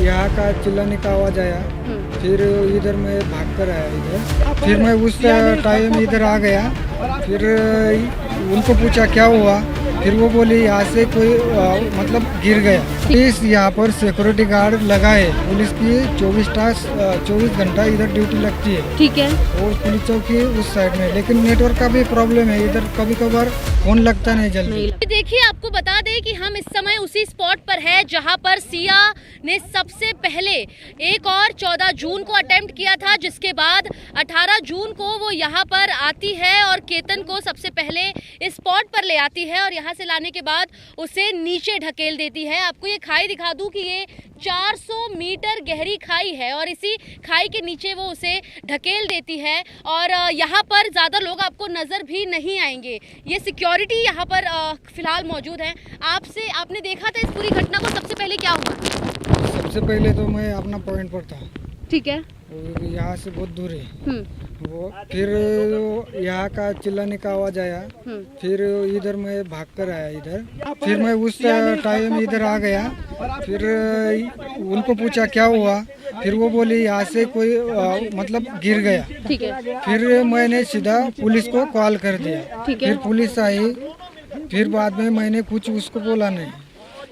यहाँ का चिल्लाने का आवाज़ आया। फिर इधर मैं भाग कर आया इधर। फिर मैं उस टाइम इधर आ गया। फिर उनको पूछा क्या हुआ। फिर वो बोले यहाँ से कोई मतलब गिर गया। पुलिस यहाँ पर सिक्योरिटी गार्ड लगा है। पुलिस की 24 घंटा इधर ड्यूटी लगती है। ठीक है। और पुलिस चौकी उस साइड में, लेकिन नेटवर्क का भी प्रॉब्लम है इधर। कभी कभार फोन लगता नहीं जल्दी। देखिए, आपको बता दें कि हम इस समय उसी स्पॉट पर है जहां पर सिया ने सबसे पहले एक और 14 जून को अटेम्प्ट किया था, जिसके बाद 18 जून को वो यहाँ पर आती है और केतन को सबसे पहले इस स्पॉट पर ले आती है और यहाँ से लाने के बाद उसे नीचे ढकेल देती है। आपको ये खाई दिखा दूं कि ये 400 मीटर गहरी खाई है और इसी खाई के नीचे वो उसे ढकेल देती है और यहाँ पर ज़्यादा लोग आपको नज़र भी नहीं आएंगे। ये सिक्योरिटी यहाँ पर फिलहाल मौजूद है। आपने देखा था इस पूरी घटना को, सबसे पहले क्या हुआ? सबसे पहले तो मैं अपना पॉइंट पर था। ठीक है। यहाँ से बहुत दूर है वो। फिर यहाँ का चिल्लाने का आवाज़ आया। फिर इधर मैं भाग कर आया इधर। फिर मैं उस टाइम इधर आ गया। फिर उनको पूछा क्या हुआ। फिर वो बोले यहाँ से कोई मतलब गिर गया। ठीक है। फिर मैंने सीधा पुलिस को कॉल कर दिया। ठीक है। फिर पुलिस आई। फिर बाद में मैंने कुछ उसको बोला नहीं।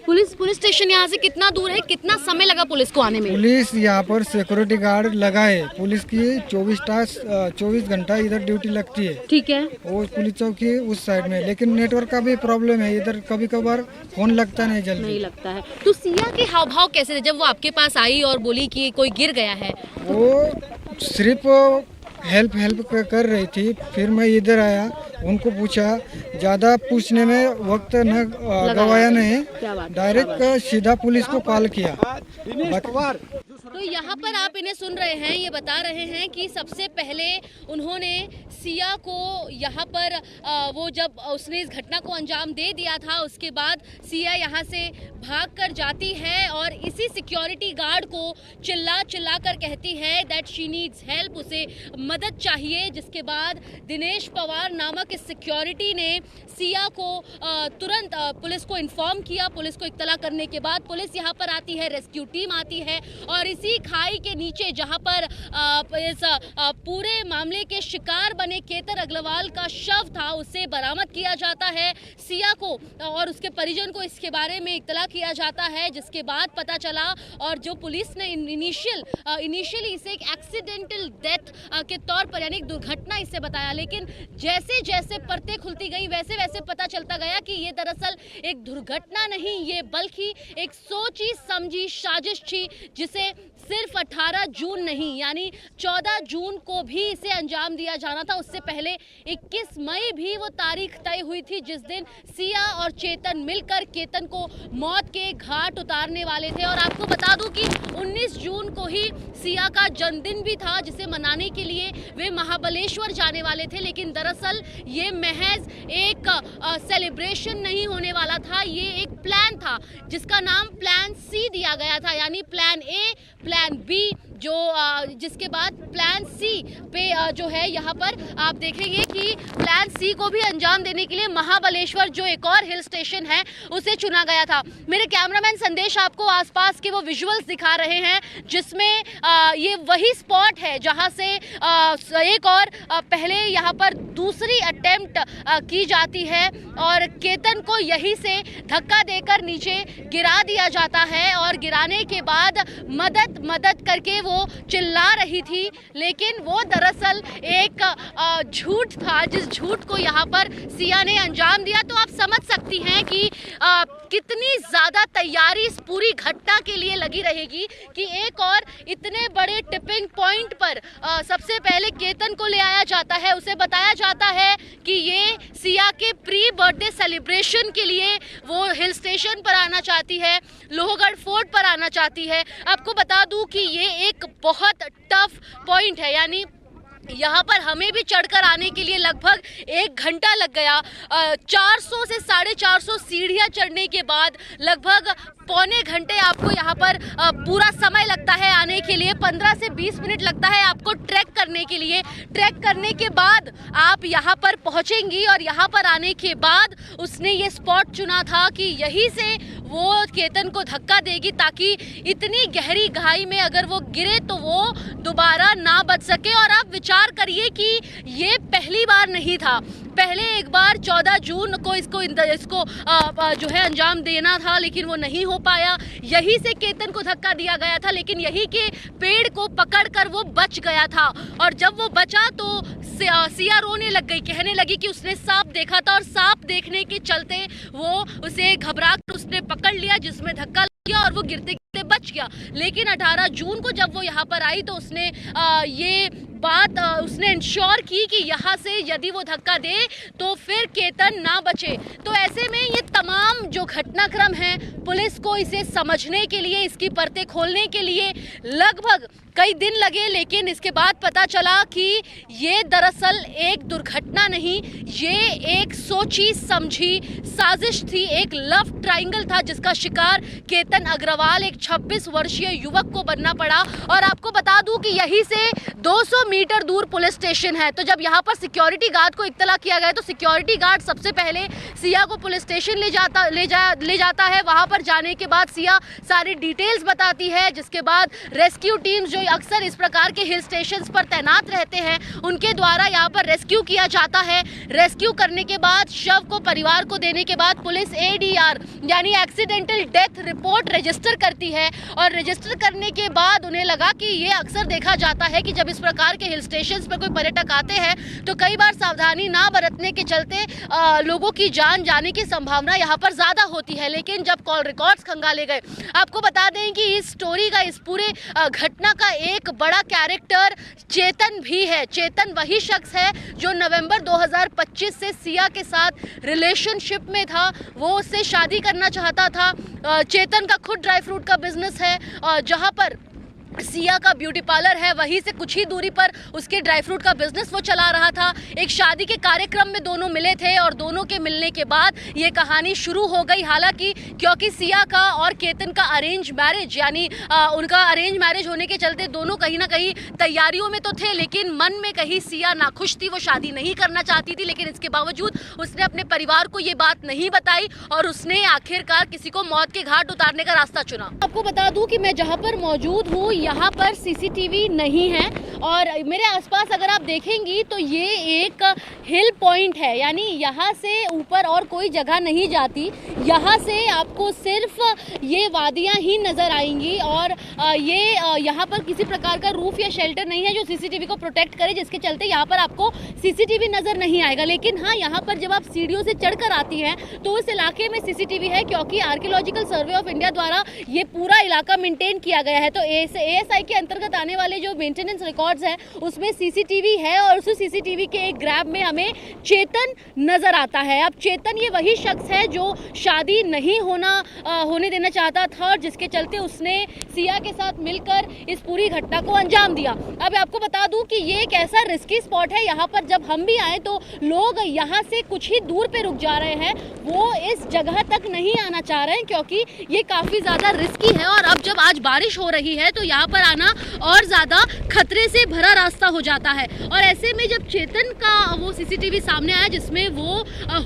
पुलिस स्टेशन यहाँ से कितना दूर है? कितना समय लगा पुलिस को आने में? पुलिस यहाँ पर सिक्योरिटी गार्ड लगा है। पुलिस की 24 घंटा इधर ड्यूटी लगती है। ठीक है। और पुलिस चौकी उस साइड में, लेकिन नेटवर्क का भी प्रॉब्लम है इधर। कभी कभार फोन लगता नहीं जल्दी। नहीं लगता है। तो सिया के हाव भाव कैसे थे जब वो आपके पास आई और बोली कि कोई गिर गया है? वो सिर्फ हेल्प कर रही थी। फिर मैं इधर आया, उनको पूछा। ज़्यादा पूछने में वक्त न गवाया नहीं, डायरेक्ट सीधा पुलिस को कॉल किया। तो यहाँ पर आप इन्हें सुन रहे हैं, ये बता रहे हैं कि सबसे पहले उन्होंने सिया को यहाँ पर वो जब उसने इस घटना को अंजाम दे दिया था, उसके बाद सिया यहाँ से भाग कर जाती है और इसी सिक्योरिटी गार्ड को चिल्ला कर कहती है दैट शी नीड्स हेल्प, उसे मदद चाहिए। जिसके बाद दिनेश पवार नामक इस सिक्योरिटी ने सिया को तुरंत पुलिस को इन्फॉर्म किया। पुलिस को इत्तला करने के बाद पुलिस यहाँ पर आती है, रेस्क्यू टीम आती है और इसी खाई के नीचे जहाँ पर इस पूरे मामले के शिकार बने केतन अग्रवाल का शव था, उसे बरामद किया जाता है। सिया को और उसके परिजन को इसके बारे में इत्तला किया जाता है, जिसके बाद पता चला और जो पुलिस ने इनिशियली इसे एक एक्सीडेंटल डेथ के तौर पर यानी एक दुर्घटना इसे बताया, लेकिन जैसे जैसे परतें खुलती गई वैसे वैसे पता चलता गया कि ये दरअसल एक दुर्घटना नहीं, ये बल्कि एक सोची समझी साजिश थी, जिसे सिर्फ 18 जून नहीं यानी 14 जून को भी इसे अंजाम दिया जाना था। उससे पहले 21 मई भी वो तारीख तय हुई थी जिस दिन सिया और चेतन मिलकर केतन को मौत के घाट उतारने वाले थे। और आपको बता दूं कि 19 जून को ही सिया का जन्मदिन भी था, जिसे मनाने के लिए वे महाबलेश्वर जाने वाले थे, लेकिन दरअसल ये महज एक सेलिब्रेशन नहीं होने वाला था, ये एक प्लान था जिसका नाम प्लान सी दिया गया था, यानी प्लान ए, प्लान बी, जो जिसके बाद प्लान सी पे जो है यहाँ पर आप देखेंगे कि प्लान सी को भी अंजाम देने के लिए महाबलेश्वर जो एक और हिल स्टेशन है उसे चुना गया था। मेरे कैमरामैन संदेश आपको आसपास के वो विजुअल्स दिखा रहे हैं, जिसमें ये वही स्पॉट है जहाँ से एक और पहले यहाँ पर दूसरी अटेम्प्ट की जाती है और केतन को यहीं से धक्का देकर नीचे गिरा दिया जाता है और गिराने के बाद मदद करके वो चिल्ला रही थी, लेकिन वो दरअसल एक झूठ था, जिस झूठ को यहाँ पर सिया ने अंजाम दिया। तो आप समझ सकती हैं कि कितनी ज़्यादा तैयारी इस पूरी घटना के लिए लगी रहेगी कि एक और इतने बड़े टिपिंग पॉइंट पर सबसे पहले केतन को ले आया जाता है, उसे बताया जाता है कि ये सिया के प्री बर्थडे सेलिब्रेशन के लिए वो हिल स्टेशन पर आना चाहती है, लोहगढ़ फोर्ट पर आना चाहती है। आपको बता दूं कि ये एक बहुत टफ पॉइंट है, यानी यहाँ पर हमें भी चढ़कर आने के लिए लगभग 1 घंटा लग गया। 400 से 450 सीढ़ियाँ चढ़ने के बाद लगभग पौने घंटे आपको यहाँ पर पूरा समय लगता है आने के लिए। 15 से 20 मिनट लगता है आपको ट्रैक करने के लिए। ट्रैक करने के बाद आप यहाँ पर पहुँचेंगी और यहाँ पर आने के बाद उसने ये स्पॉट चुना था कि यहीं से वो केतन को धक्का देगी ताकि इतनी गहरी खाई में अगर वो गिरे तो वो दोबारा ना बच सके। और आप विचार करिए कि ये पहली बार नहीं था, पहले एक बार 14 जून को इसको जो है अंजाम देना था, लेकिन वो नहीं हो पाया। यहीं से केतन को धक्का दिया गया था, लेकिन यहीं के पेड़ को पकड़कर वो बच गया था। और जब वो बचा तो सिया रोने लग गई, कहने लगी कि उसने सांप देखा था और सांप देखने के चलते वो उसे घबरा कर उसने पकड़ लिया, जिसमें धक्का लगा और वो गिरते गिरते बच गया। लेकिन 18 जून को जब वो यहाँ पर आई तो उसने ये बात उसने इंश्योर की कि यहाँ से यदि वो धक्का दे तो फिर केतन ना बचे। तो ऐसे में ये तमाम जो घटनाक्रम है, पुलिस को इसे समझने के लिए, इसकी परतें खोलने के लिए लगभग कई दिन लगे, लेकिन इसके बाद पता चला कि ये दरअसल एक दुर्घटना नहीं, ये एक सोची समझी साजिश थी, एक लव ट्रायंगल था जिसका शिकार केतन अग्रवाल, एक 26 वर्षीय युवक को बनना पड़ा। और आपको बता दूं कि यहीं से 200 मीटर दूर पुलिस स्टेशन है। तो जब यहाँ पर सिक्योरिटी गार्ड को इत्तला किया गया तो सिक्योरिटी गार्ड सबसे पहले सिया को पुलिस स्टेशन ले जाता है। वहाँ पर जाने के बाद सिया सारी डिटेल्स बताती है, जिसके बाद रेस्क्यू टीम्स जो अक्सर इस प्रकार के हिल स्टेशंस पर तैनात रहते हैं उनके द्वारा यहाँ पर रेस्क्यू किया जाता है। रेस्क्यू करने के बाद शव को परिवार को देने के बाद पुलिस ADR यानी एक्सीडेंटल डेथ रिपोर्ट रजिस्टर करती है। और रजिस्टर करने के बाद उन्हें लगा कि ये अक्सर देखा जाता है कि जब इस प्रकार के हिल स्टेशंस पर कोई पर्यटक आते हैं तो कई बार सावधानी ना बरतने के चलते लोगों की जान जाने की संभावना यहाँ पर ज्यादा होती है। लेकिन जब कॉल रिकॉर्ड्स खंगाले गए, आपको बता दें कि इस स्टोरी का, इस पूरे घटना का एक बड़ा कैरेक्टर चेतन भी है। चेतन वही शख्स है जो नवंबर 2025 से सिया के साथ रिलेशनशिप में था, वो उससे शादी करना चाहता था। चेतन का खुद ड्राई फ्रूट का बिजनेस है, जहां पर सिया का ब्यूटी पार्लर है, वहीं से कुछ ही दूरी पर उसके ड्राई फ्रूट का बिजनेस वो चला रहा था। एक शादी के कार्यक्रम में दोनों मिले थे और दोनों के मिलने के बाद ये कहानी शुरू हो गई। हालांकि क्योंकि सिया का और केतन का अरेंज मैरिज, यानी उनका अरेंज मैरिज होने के चलते दोनों कहीं ना कहीं तैयारियों में तो थे, लेकिन मन में कहीं सिया नाखुश थी, वो शादी नहीं करना चाहती थी। लेकिन इसके बावजूद उसने अपने परिवार को ये बात नहीं बताई और उसने आखिरकार किसी को मौत के घाट उतारने का रास्ता चुना। आपको बता दूं कि मैं जहां पर मौजूद हूँ यहाँ पर CCTV नहीं है और मेरे आसपास अगर आप देखेंगी तो ये एक हिल पॉइंट है, यानी यहाँ से ऊपर और कोई जगह नहीं जाती। यहाँ से आपको सिर्फ ये वादियाँ ही नज़र आएंगी और ये यहाँ पर किसी प्रकार का रूफ या शेल्टर नहीं है जो CCTV को प्रोटेक्ट करे, जिसके चलते यहाँ पर आपको CCTV नज़र नहीं आएगा। लेकिन हाँ, यहाँ पर जब आप सीढ़ियों से चढ़कर आती हैं तो उस इलाके में CCTV है, क्योंकि आर्कियोलॉजिकल सर्वे ऑफ इंडिया द्वारा ये पूरा इलाका मेंटेन किया गया है। तो ASI के अंतर्गत आने वाले जो मेंटेनेंस रिकॉर्ड्स हैं उसमें CCTV है और उस CCTV के एक ग्रैब में हमें चेतन नजर आता है। अब चेतन ये वही शख्स है जो शादी नहीं होने देना चाहता था और जिसके चलते उसने सिया के साथ मिलकर इस पूरी घटना को अंजाम दिया। अब आपको बता दूं कि ये एक ऐसा रिस्की स्पॉट है, यहाँ पर जब हम भी आए तो लोग यहाँ से कुछ ही दूर पे रुक जा रहे हैं, वो इस जगह तक नहीं आना चाह रहे हैं क्योंकि ये काफी ज्यादा रिस्की है। और अब जब आज बारिश हो रही है तो यहाँ पर आना और ज्यादा खतरे से भरा रास्ता हो जाता है। और ऐसे में जब चेतन का वो CCTV सामने आया जिसमें वो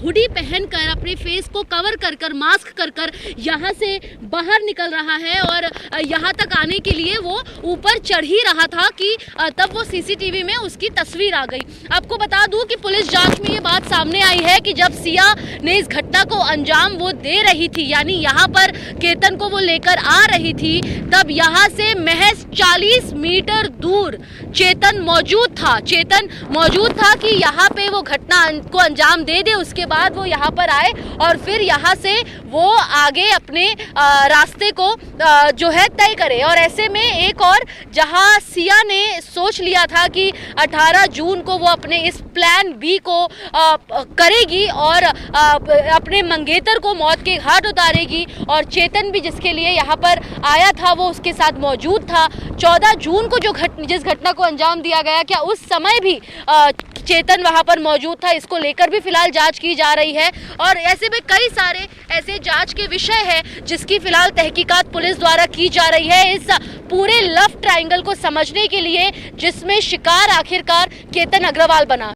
हुडी पहनकर अपने फेस को कवर कर मास्क कर यहाँ से बाहर निकल रहा है और यहाँ तक आने के लिए वो ऊपर चढ़ ही रहा था कि तब वो CCTV में उसकी तस्वीर आ गई। आपको बता दूं कि पुलिस जांच में ये बात सामने आई है कि जब सिया ने इस घटना को अंजाम वो दे रही थी, यानी यहाँ पर केतन को वो लेकर आ रही थी, तब यहाँ से महज 40 मीटर दूर चेतन मौजूद था। चेतन मौजूद था कि यहाँ पे वो घटना को अंजाम दे दे, उसके बाद वो यहाँ पर आए और फिर यहाँ से वो आगे अपने रास्ते को जो है तय करे। और ऐसे में एक और, जहाँ सिया ने सोच लिया था कि 18 जून को वो अपने इस प्लान B को करेगी और अपने मंगेतर को मौत के घाट उतारेगी, और चेतन भी जिसके लिए यहाँ पर आया था वो उसके साथ मौजूद था। 14 जून को जिस घटना को अंजाम दिया गया, क्या उस समय भी चेतन वहां पर मौजूद था? इसको लेकर भी फिलहाल जांच की जा रही है और ऐसे में कई सारे ऐसे जांच के विषय हैं जिसकी फिलहाल तहकीकात पुलिस द्वारा की जा रही है इस पूरे लव ट्रायंगल को समझने के लिए, जिसमें शिकार आखिरकार केतन अग्रवाल बना।